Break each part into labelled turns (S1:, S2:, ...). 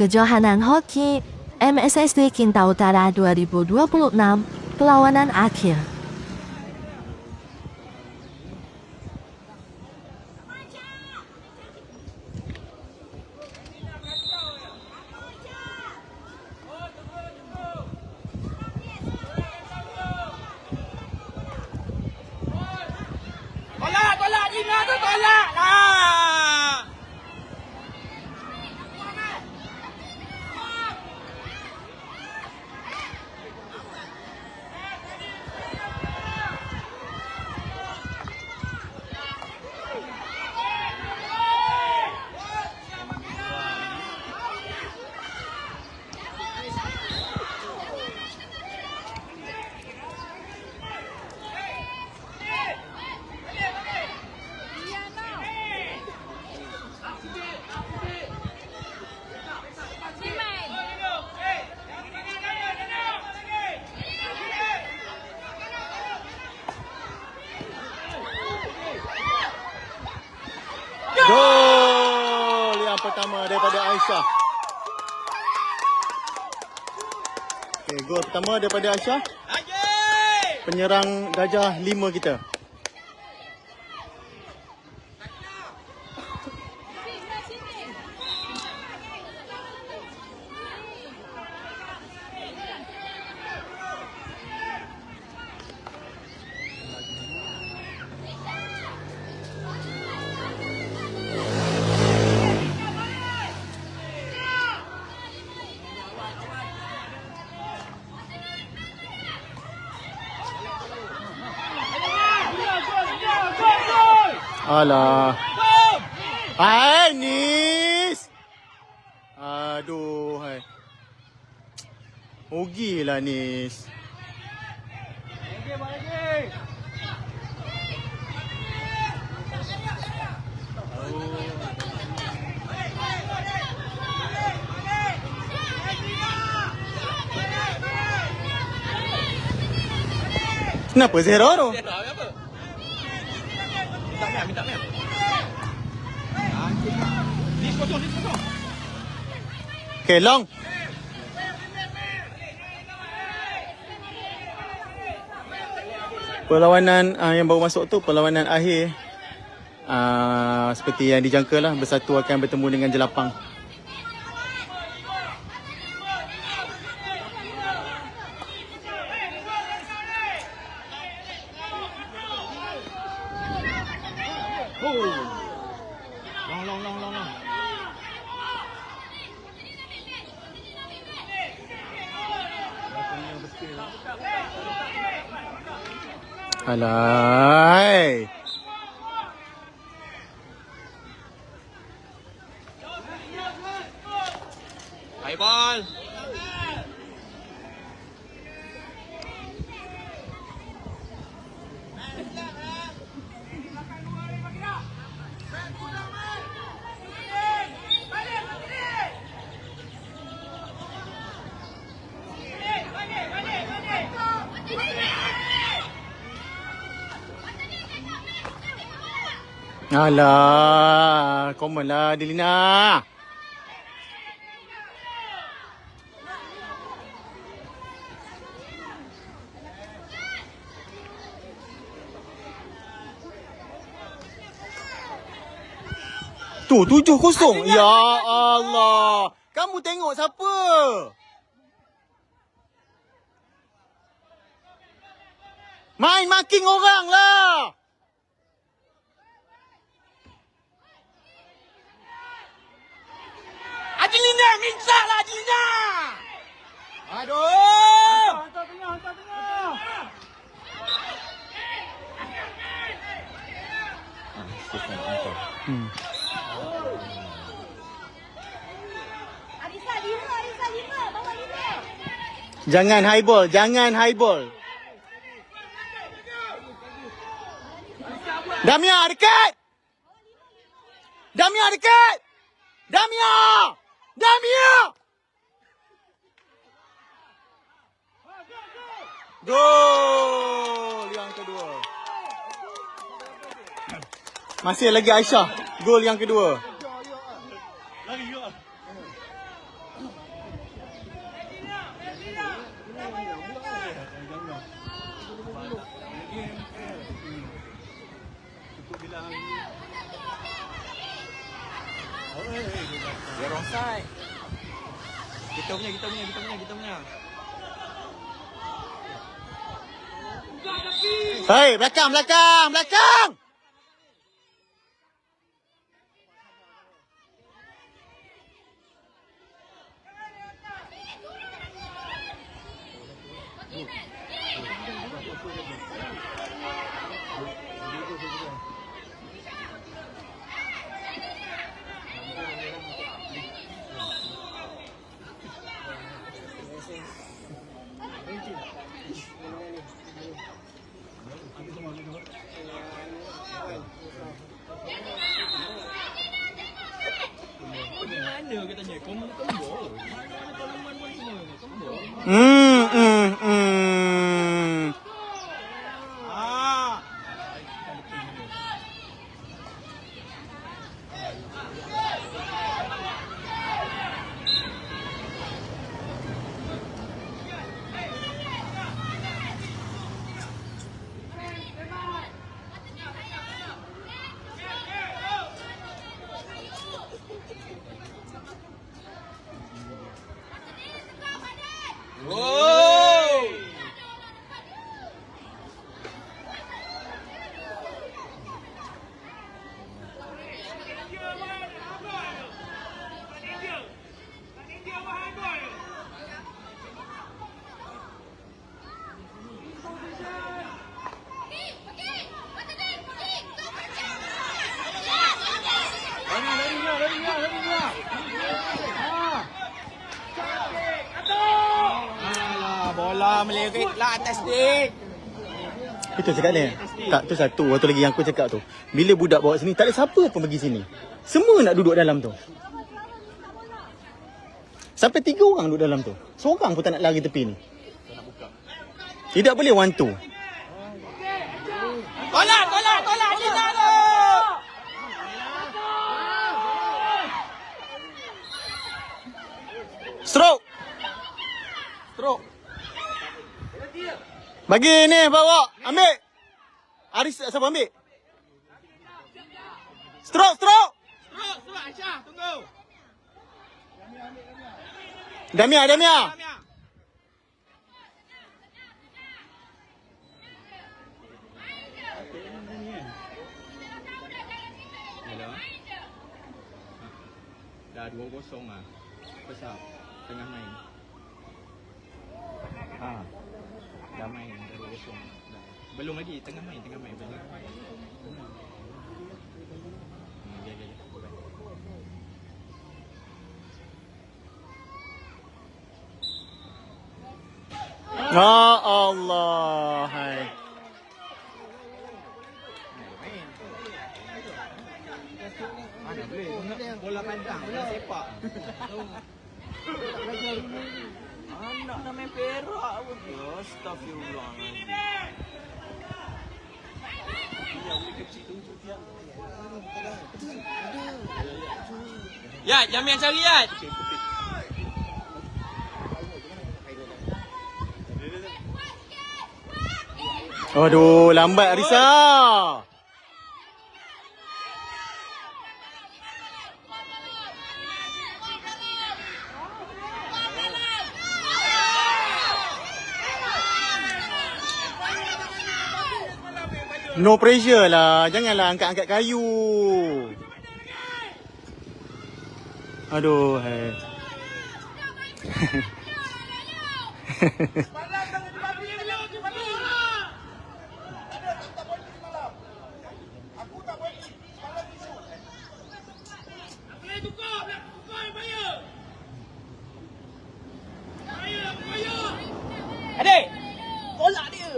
S1: Kejohanan Hoki MSSD Kinta Utara 2026 Perlawanan akhir.
S2: Tolak Dina tu tolak lah.
S3: Gol yang pertama daripada Aisyah. Okay, gol pertama daripada Aisyah. Penyerang Gajah 5 kita. Alah. Hai Nis. Aduh hai. Rugilah Nis. Kenapa zero tu?
S2: Minta meh. Dis kosong.
S3: Okay, long. Perlawanan yang baru masuk tu perlawanan akhir. Seperti yang dijangka lah, Bersatu akan bertemu dengan Jelapang.
S2: Long.
S3: Alai.
S2: High ball.
S3: Alah, common lah Delina. Tu 7-0. Ya Allah. Kamu tengok siapa? Main marking orang lah.
S2: Adelina, minta lah Adelina.
S3: Aduh.
S2: Hantar tengah.
S4: Arisa 5, bawa 5.
S3: Jangan high ball. Damia dekat. Gol yang kedua. Masih lagi Aisyah. Gol yang kedua.
S2: Dia wrong side. Kita punya.
S3: Hei, belakang!
S2: Mana katanya? Combo. Tanaman pun semua combo. Ah. Oh! Bola melirik lah atas dik.
S3: Itu cakap ni. Tak, tu satu. Waktu lagi yang aku cakap tu. Bila budak bawa sini, tak ada siapa pun pergi sini. Semua nak duduk dalam tu. Sampai 3 orang duduk dalam tu. Seorang pun tak nak lari tepi ni. Tidak boleh 1-2.
S2: Tolak kita tu.
S3: Stroke. Bagi ni bawa. Ambil. Aris siapa ambil? Stroke.
S2: Aisyah, tunggu.
S3: Damia.
S2: Dah 2-0 ah. Besar. Tengah main. Dah main dah 2-0. Belum lagi tengah main belum.
S3: Ya Allah. Hai.
S2: Mana boleh bola pandang, bola sepak. Anak nak main perak pun. Astagfirullahaladzim. Ya, Jamian cari Yat.
S3: Aduh, lambat Arisa. No pressure lah. Janganlah angkat-angkat kayu. Aduh, hai.
S2: Adik, tolak dia.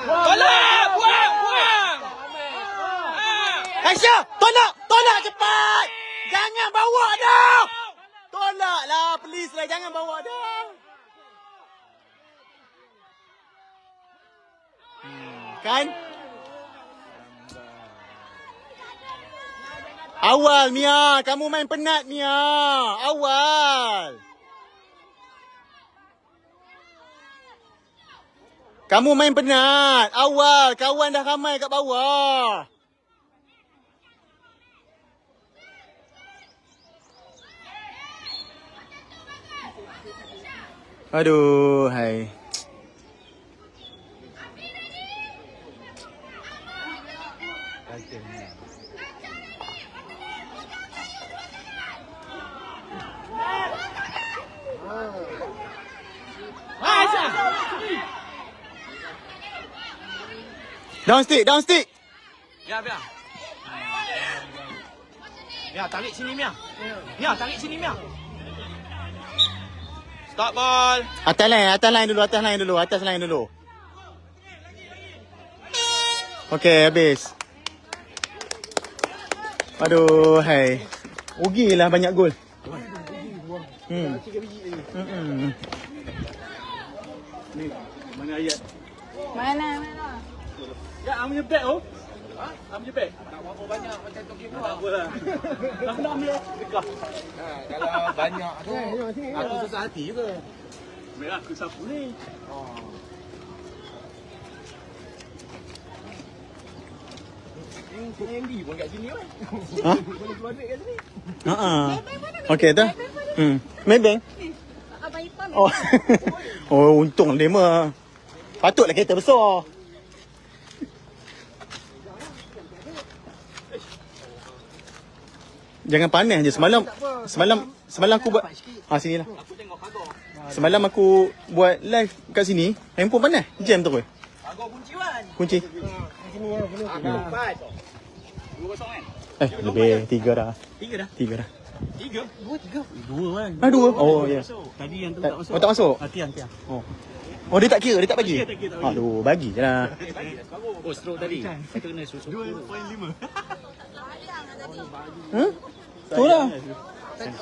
S2: Tolak, buang.
S3: Aisyah, tolak cepat. Jangan bawa dah. Tolaklah, please lah, jangan bawa dah. Kan? Awal Mia, kamu main penat Mia. Awal. Kamu main penat. Awal, kawan dah ramai kat bawah. Aduh, hai. Down stick, down stick.
S2: Mia, Mia. Mia, tarik sini Mia. Mia, tarik sini Mia. Stop ball.
S3: Atas line dulu. Okey, habis. Aduh, hai. Rugilah banyak gol. Ni, mana ayat?
S4: Mana?
S2: Ya, ambil beg oh. Ha? Ambil beg. Tak berapa banyak macam tu kita. Tak apalah. Nak ambil dekat.
S5: Kalau banyak tu aku susah hati ke?
S2: Merah aku sapu ni.
S5: Andy pun kat sini kan?
S3: Ha?
S5: Boleh keluar duit kat sini.
S3: Okey dah. Maybank.
S4: Abang Ipam.
S3: Oh. Oh, untung dia mah. Patutlah kereta besar. Jangan panas je. Semalam aku buat sinilah.
S2: Aku tengok pagar.
S3: Semalam aku buat live kat sini, handphone panas. Jam terus.
S2: Pagar kunci kan?
S3: Kunci.
S2: Empat. 2-0 kan?
S3: Lebih 3 dah.
S2: 3 dah.
S3: 3 dah.
S2: 3?
S5: 2 kan?
S3: 2. Oh, ya.
S5: Tadi yang tu tak masuk.
S3: Oh, tak masuk.
S5: Tiang.
S3: Oh, dia tak kira, dia tak bagi.
S5: Tak kira, tak bagi.
S3: Aduh, bagi je lah.
S5: Oh, stroke tadi. Kita kena susu.
S2: 2.5.
S3: Huh? Tu lah.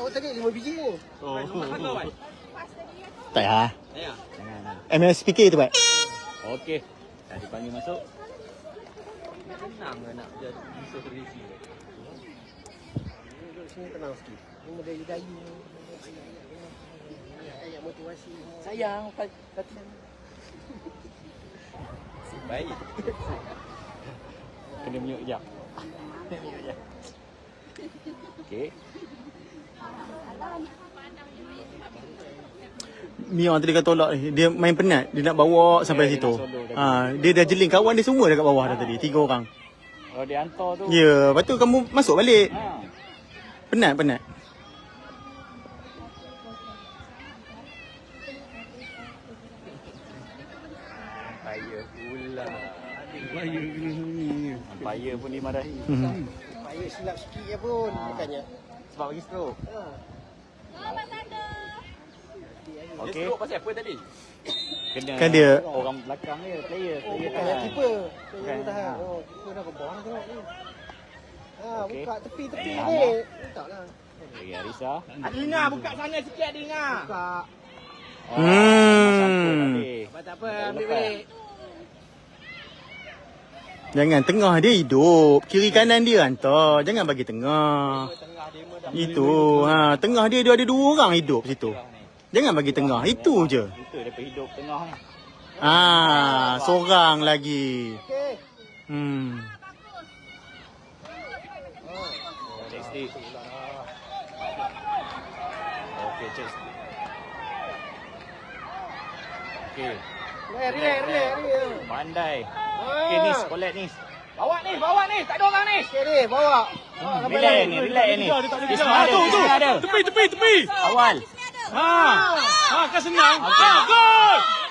S5: Oh, tadi 5 biji ni.
S2: Oh. Pagar kan?
S3: Tak payah.
S2: Ya.
S3: MSPK tu, Pak.
S5: Okey. Dah dipanggil masuk. Senang nak jadi bisa berisi. Sini tenang sikit. Ini model dayu. Ayat motivasi. Sayang, latihan.
S2: Baik.
S5: Kena mute jap. Okey.
S3: Mia tadi kata tolak ni. Dia main penat. Dia nak bawa sampai situ. Dia dah jeling kawan dia semua dekat bawah dah tadi. 3 orang.
S5: Oh, dia hantar tu.
S3: Ya, lepas tu kamu masuk balik.
S5: Ha.
S3: Penat.
S5: Paya pula. Paya pun dimarahi. Paya silap sikit je pun. Bukannya. Sebab bagi stroke.
S2: Dia
S5: Okey.
S2: stroke pasal apa tadi?
S5: Kena
S3: Kan dia-
S5: orang belakang dia, player
S6: Bukan keeper.
S5: Bukan.
S6: Keeper tahan. Oh, keeper dah ke bawah tengok ni.
S5: Okey.
S6: Buka tepi-tepi
S5: Ah.
S6: ni. Letaklah.
S5: Lagi Arisa.
S2: Adina buka sana sikit Adina.
S6: Buka.
S2: Tak apa, ambil balik.
S3: Jangan tengah dia hidup. Kiri kanan dia hantar. Jangan bagi tengah. Itu. Tengah dia ada 2 orang hidup situ. Jangan bagi tengah. Itu je.
S5: Itu dia hidup tengah ni.
S3: Seorang lagi.
S6: Okey.
S5: Next stick. Okey, check. Okey.
S6: Relax.
S5: Pandai. Okey, Nis, collect Nis.
S2: Bawa ni. Tak ada orang ni.
S6: Okey ni, bawa.
S5: Relax ni. Isma ada.
S2: Tepi.
S5: Awal.
S2: Kan senang.
S5: Okey.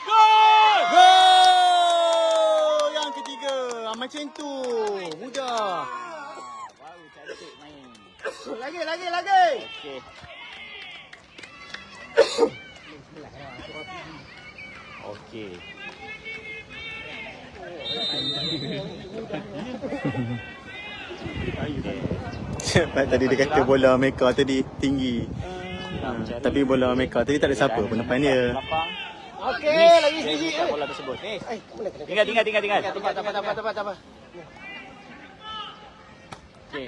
S2: Gol.
S3: Gol! Yang ketiga. Macam tu. Mudah.
S5: Baru cantik main.
S6: Lagi.
S5: Okey. Okey.
S3: Cepat tadi dia kata bola Amerika tadi tinggi. Tapi bola Amerika tadi tak ada siapa pun depan dia.
S5: Lapang.
S6: Okey, lagi siji.
S5: Bola tersebut.
S6: Boleh kena.
S5: Tinggal.
S6: Tak apa.
S5: Okey.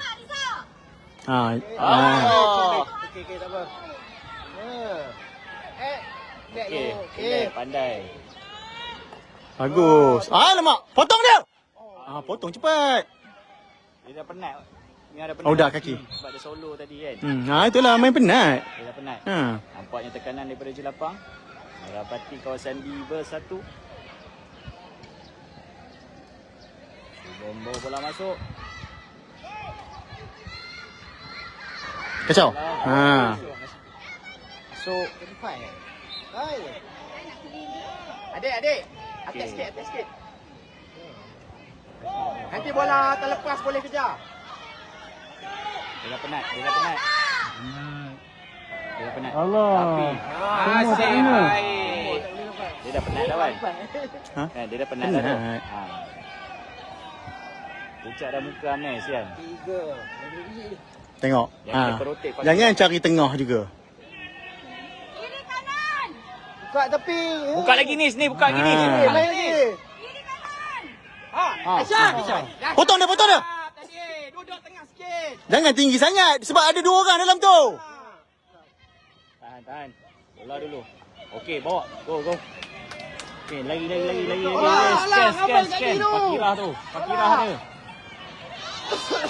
S3: Ha.
S6: Okey, tak apa. Back
S5: Okey,
S6: tu.
S5: relax, pandai.
S3: Bagus. Alamak, potong dia. Potong cepat.
S5: Dia dah penat. Ni ada penat.
S3: Oh, dah kaki.
S5: Sebab dia solo tadi kan.
S3: Itulah main penat.
S5: Dia dah penat.
S3: Ha.
S5: Nampaknya tekanan daripada Jelapang. Merapati kawasan B bersatu. Bombo bola masuk.
S3: Kacau.
S5: Masuk.
S6: Hai. Adik. Atas sikit. Nanti bola terlepas boleh kejar.
S5: Dia dah penat.
S2: Allah.
S5: Tapi
S6: Asyik
S5: baik. Dia dah penat dah kan? Kan dia dah penat dah tu.
S3: Penat.
S5: Pucat dah muka Ames kan?
S6: 3.
S3: Tengok.
S5: Yang kita rotate pakai-
S3: Jangan cari tengah juga.
S6: Buka tepi.
S5: Buka lagi Nis, buka lagi Nis.
S6: Main lagi. Aisyah.
S3: Potong dia.
S6: Tadi duduk tengah sikit.
S3: Jangan tinggi sangat sebab ada 2 orang dalam tu.
S5: Tahan. Bola dulu. Okey, bawa. Go. Okey, lagi. Scan. Pakirah dia.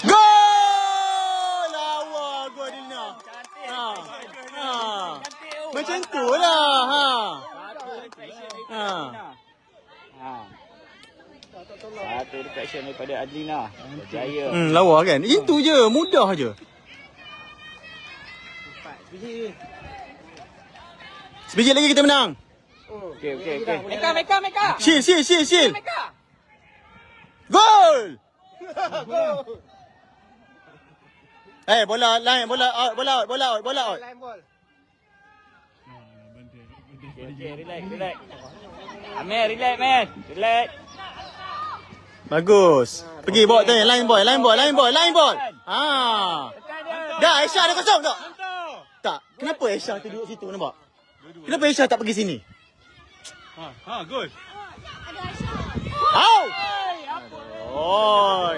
S3: Gol! Lawa gol Dina. Macam tu lah.
S5: Satu deflection daripada Adlina. Berjaya.
S3: Lawa kan? Itu je, mudah je. Sebiji lagi kita menang.
S5: Okey.
S6: Meka.
S3: Shield. Gol! Bola line, bola out.
S6: Line ball.
S5: Okey, relax. Amir, relax, man. Relax.
S3: Bagus. Pergi bawa tanya line ball. Dah Aisyah dah kosong tak? Tak. Kenapa Aisyah tu duduk situ nampak? Kenapa Aisyah tak pergi sini?
S2: Gol.
S3: Au! Oi.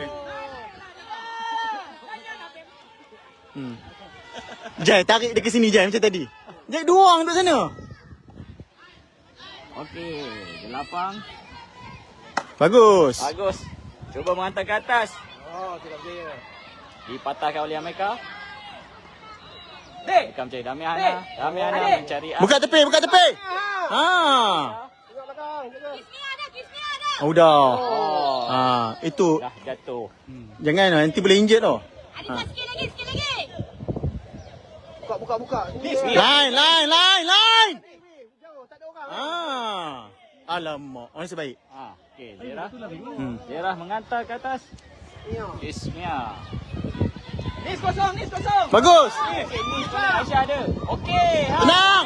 S3: Jai, tarik dia ke sini Jai macam tadi. Jai 2 orang duduk sana.
S5: Okey, Jelapang.
S3: Bagus.
S5: Cuba menghantar ke atas.
S6: Tidak berjaya.
S5: Dipatahkan oleh Amerika. Mereka mencari Damiana. Damiana mencari
S3: Buka tepi. Ha.
S6: Tengok belakang. Jaga.
S3: Udah. Itu
S5: Dah jatuh.
S3: jangan nanti boleh injet tau.
S4: Sikit lagi.
S6: Buka.
S3: Line.
S6: Jauh, tak ada orang.
S3: Alamak, orang sebaik.
S5: Okey, Zera mengantar ke atas. Ismia.
S6: Nis kosong.
S3: Bagus.
S5: Aisyah ada. Okey.
S3: Tenang.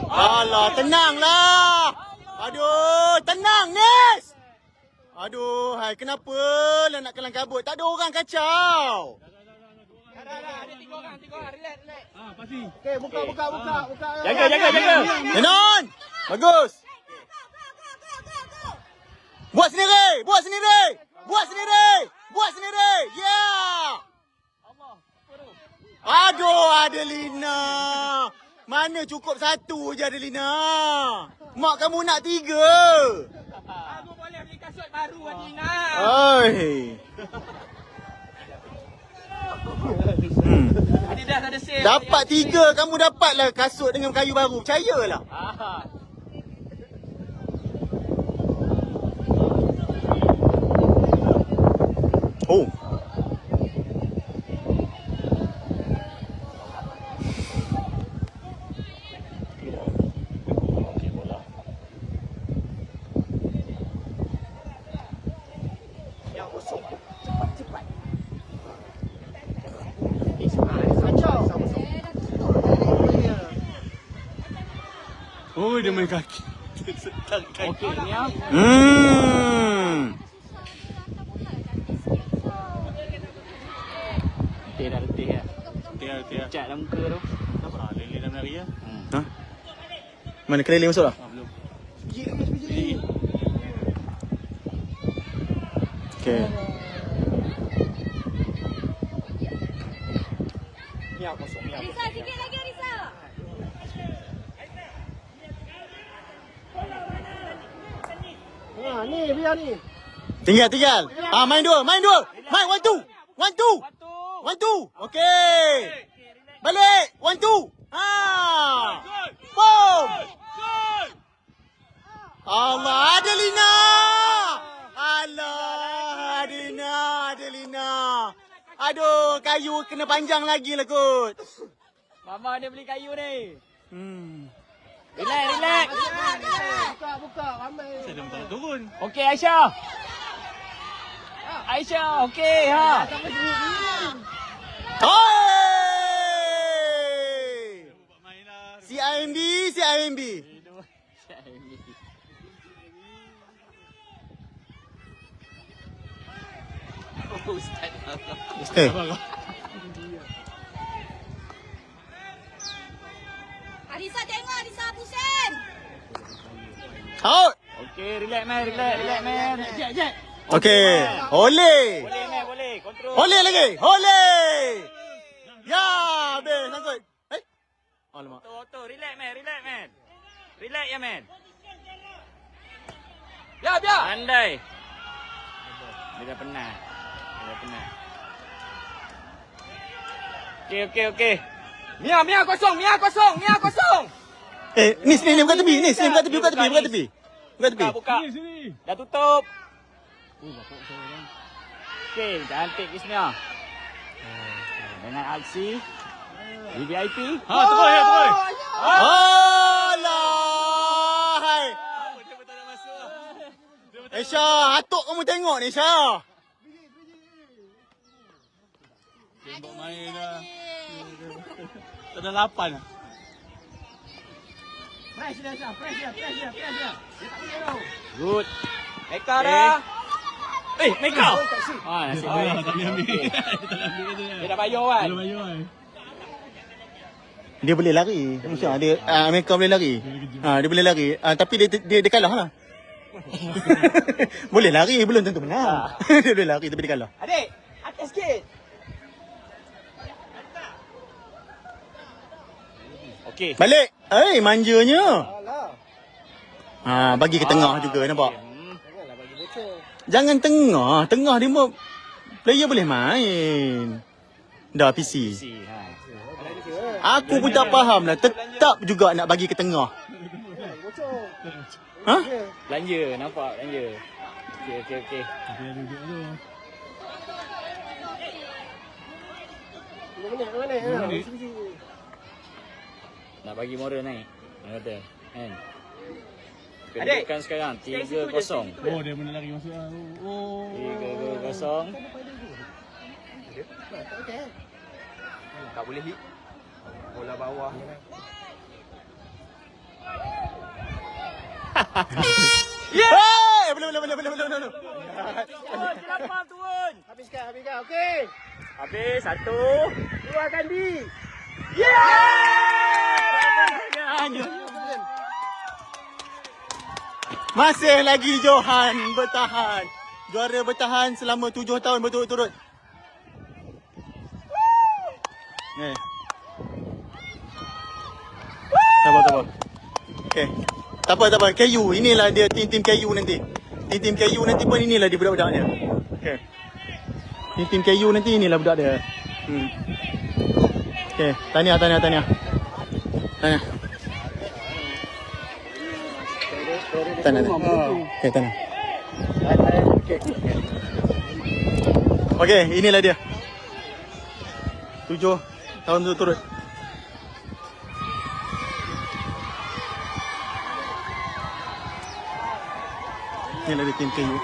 S3: Alah, tenanglah. Aduh, tenang Nis. Aduh, hai kenapa lah nak kelang kabut? Tak ada orang kacau.
S6: Ada 3 orang. Relax.
S2: Pasti.
S6: Okey, buka.
S5: Jaga.
S3: Denon. Bagus. Buat sendiri. Ya. Aduh, Adelina. Mana cukup 1 je Adelina. Mak kamu nak 3.
S6: Aku boleh beli kasut baru Adina.
S3: Oi.
S6: Adidas ada sale.
S3: Dapat 3, kamu dapatlah kasut dengan kayu baru. Percayalah. Oh.
S5: Okey, bola.
S2: Oh, dia main kaki.
S5: Okey, Mia. Letih ya.
S2: Tiar.
S5: Cat dalam muka tu.
S2: Lele dah menari ya.
S3: Ha? Mana keliling masuk lah?
S2: Belum.
S3: Okay.
S5: Mia kosong. Mia
S4: Arisa, sikit lagi Arisa.
S3: Tinggal. Main dua. Main 1 2. 1 2. 1 2. Okey. Balik. 1 2. Boom. Allah, Adelina. Adelina. Aduh, kayu kena panjang lagi lah kot.
S5: Mama dia beli kayu ni.
S6: Relax.
S2: Saya dah tak turun.
S5: Okey Aisyah. Aisyah, okey ha.
S3: Oi! CIMB. Ustaz.
S4: Arisa tengok Arisa pusing.
S3: Out.
S5: Okey, relax man.
S3: Okey. Oleh.
S5: Boleh man, boleh. Kontrol.
S3: Oleh lagi. Oleh. Ya, habis sangkut. Alamak.
S5: Auto, relax man. Relax ya man.
S6: Biar.
S5: Pandai. Dia dah penat. Okey.
S6: Mia kosong.
S3: Ni sini buka tepi. Buka tepi.
S5: Buka. Dah tutup. Okey, cantik Ismia. Dengan aksi VIP.
S2: Terus.
S3: Alah. Hai. Aisyah, atuk kamu tengok ni Aisyah.
S2: Tembak main dah. Tak ada 8 lah.
S5: Good. Meka dah. Meka. Nasib baik.
S2: Tak boleh ambil.
S5: Okey.
S2: Tak boleh ambil
S5: Dia dah bayar kan?
S2: Belum bayar kan.
S3: Dia boleh lari. Aisyah dia Amerika boleh lari. Dia boleh lari. Tapi dia kalah lah. Boleh lari, belum tentu menang. Dia boleh lari tapi dia kalah.
S6: Adik, atas sikit.
S5: Okey.
S3: Balik. Manjanya. Bagi ke tengah juga nampak. Jangan tengah. Tengah dia pun player boleh main. Dah PC. Aku pun tak faham lah. Tetap juga nak bagi ke tengah.
S5: Belanja, nampak belanja. Okey. Nak bagi moral naik. Nak kata. Kan? Kedudukan sekarang 3-0.
S2: Oh, dia mana lari masuk lah.
S5: 3-0.
S6: Tak boleh hit. Bola bawah.
S3: Belum.
S5: Turun.
S6: Habiskan. Okey.
S5: Habis 1.
S6: Keluarkan di.
S3: Masih lagi Johan bertahan. Juara bertahan selama 7 tahun berturut-turut. Sabar. Okey. Tak apa. KU inilah dia tim KU nanti. Tim KU nanti pun inilah dia budak-budak dia. Okey. Tim KU nanti inilah budak dia. Okey, tahniah. Tahniah. Okey, tahniah. Okey, inilah dia. 7 tahun berturut. Inilah dia tim KU.